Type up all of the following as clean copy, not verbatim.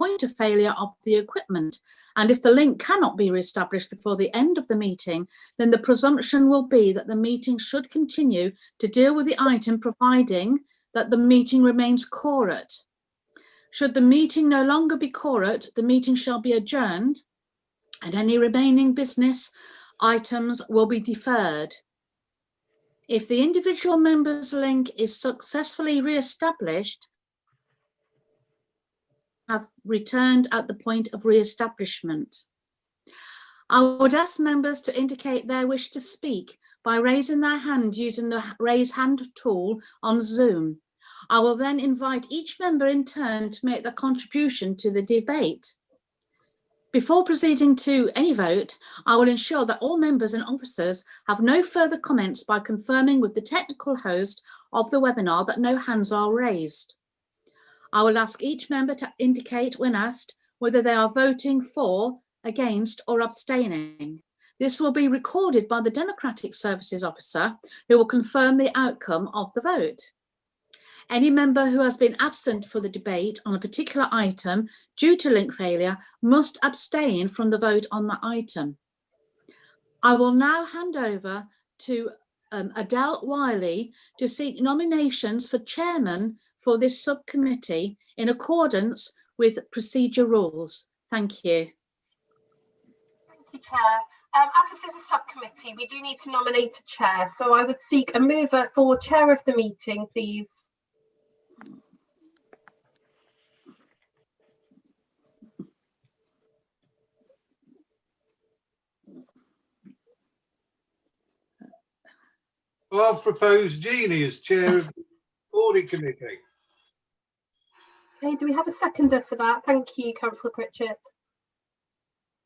point of failure of the equipment. And if the link cannot be re-established before the end of the meeting, then the presumption will be that the meeting should continue to deal with the item, providing that the meeting remains quorate. Should the meeting no longer be quorate, the meeting shall be adjourned and any remaining business items will be deferred. If the individual member's link is successfully re-established, have returned at the point of re-establishment. I would ask members to indicate their wish to speak by raising their hand using the raise hand tool on Zoom. I will then invite each member in turn to make their contribution to the debate. Before proceeding to any vote, I will ensure that all members and officers have no further comments by confirming with the technical host of the webinar that no hands are raised. I will ask each member to indicate when asked whether they are voting for, against or abstaining. This will be recorded by the Democratic Services Officer who will confirm the outcome of the vote. Any member who has been absent for the debate on a particular item due to link failure must abstain from the vote on that item. I will now hand over to Adele Wiley to seek nominations for chairman for this subcommittee in accordance with procedure rules. Thank you. Thank you, Chair. As this is a subcommittee, we do need to nominate a chair. So I would seek a mover for chair of the meeting, please. Well, I've proposed Jeannie as chair of the audit committee. Okay, do we have a seconder for that? Thank you, Councillor Pritchett.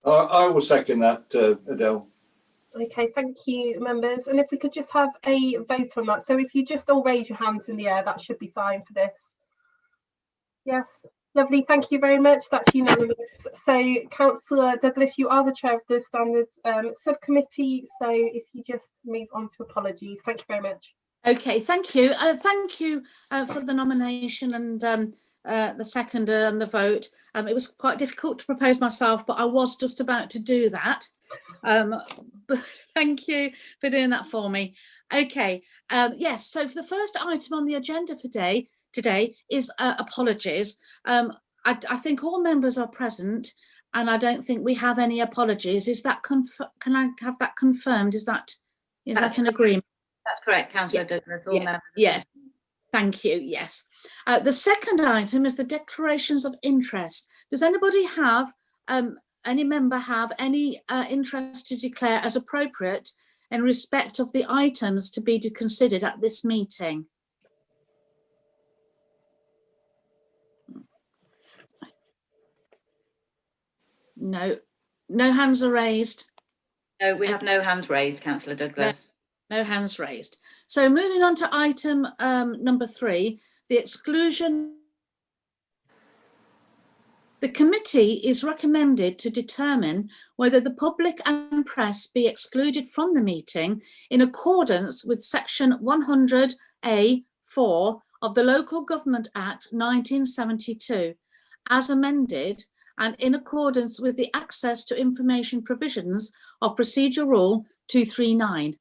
I will second that, Adele. Okay, thank you, members. And if we could just have a vote on that. So if you just all raise your hands in the air, that should be fine for this. Yes, lovely. Thank you very much. That's unanimous. So, Councillor Douglas, you are the chair of the Standards Subcommittee. So if you just move on to apologies. Thank you very much. Okay, thank you. Thank you for the nomination and the seconder and the vote. It was quite difficult to propose myself, but I was just about to do that. But thank you for doing that for me. Okay, yes, so for the first item on the agenda for today is apologies. I think all members are present and I don't think we have any apologies. Is that can I have that confirmed? Is that an agreement? That's correct, Councillor Douglas. All members. Yes, thank you. Yes. The second item is the declarations of interest. Does anybody have any member have any interest to declare as appropriate in respect of the items to be considered at this meeting? No hands are raised. No, we have no hands raised, Councillor Douglas. No hands raised. So moving on to item number 3, the exclusion. The committee is recommended to determine whether the public and press be excluded from the meeting in accordance with section 100A(4) of the Local Government Act 1972, as amended, and in accordance with the access to information provisions of Procedure Rule 239.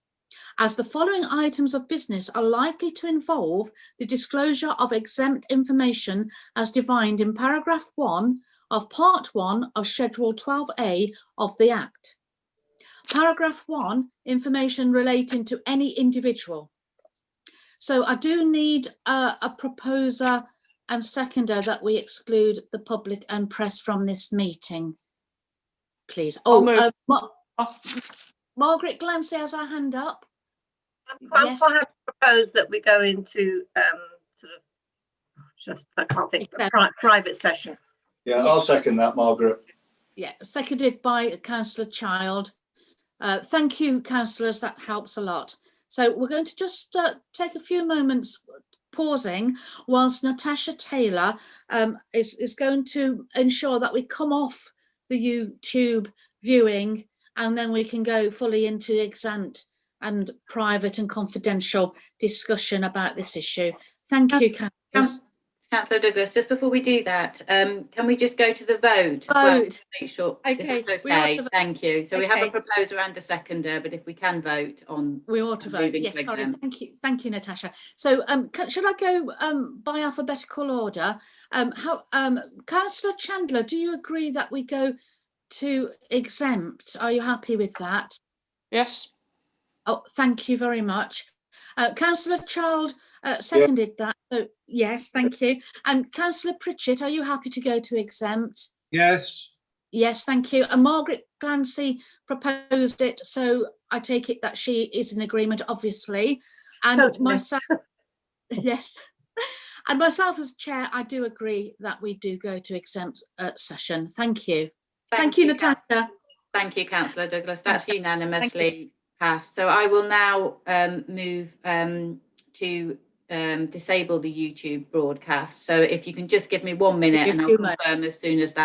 As the following items of business are likely to involve the disclosure of exempt information as defined in paragraph 1 of part 1 of Schedule 12A of the Act. Paragraph 1, information relating to any individual. So I do need a proposer and seconder that we exclude the public and press from this meeting, please. Margaret Glancy has her hand up. I'm quite happy to propose that we go into private session. Yeah, I'll second that, Margaret. Yeah, seconded by Councillor Child. Thank you, councillors, that helps a lot. So we're going to just take a few moments pausing whilst Natasha Taylor is going to ensure that we come off the YouTube viewing and then we can go fully into exempt and private and confidential discussion about this issue. Thank you, councillors. Councillor Douglas, just before we do that, can we just go to the vote? as well, Vote. to make sure. Okay, Is that we ought okay, to vote. thank you. So we have a Okay. proposer and a seconder, but if we can vote on. We ought to vote. moving Yes, to sorry. exempt. Thank you, Natasha. So, should I go by alphabetical order? Councillor Chandler, do you agree that we go to exempt? Are you happy with that? Yes. Oh, thank you very much. Councillor Child seconded that. So yes, thank you. And Councillor Pritchett, are you happy to go to exempt? Yes. Yes, thank you. And Margaret Clancy proposed it, so I take it that she is in agreement, obviously. And Totally. myself, yes. And myself as chair, I do agree that we do go to exempt session. Thank you. Thank you, Natasha. Thank you, Councillor Douglas. That's unanimously passed. So I will now move to disable the YouTube broadcast. So if you can just give me 1 minute Give and I'll you a moment. confirm as soon as that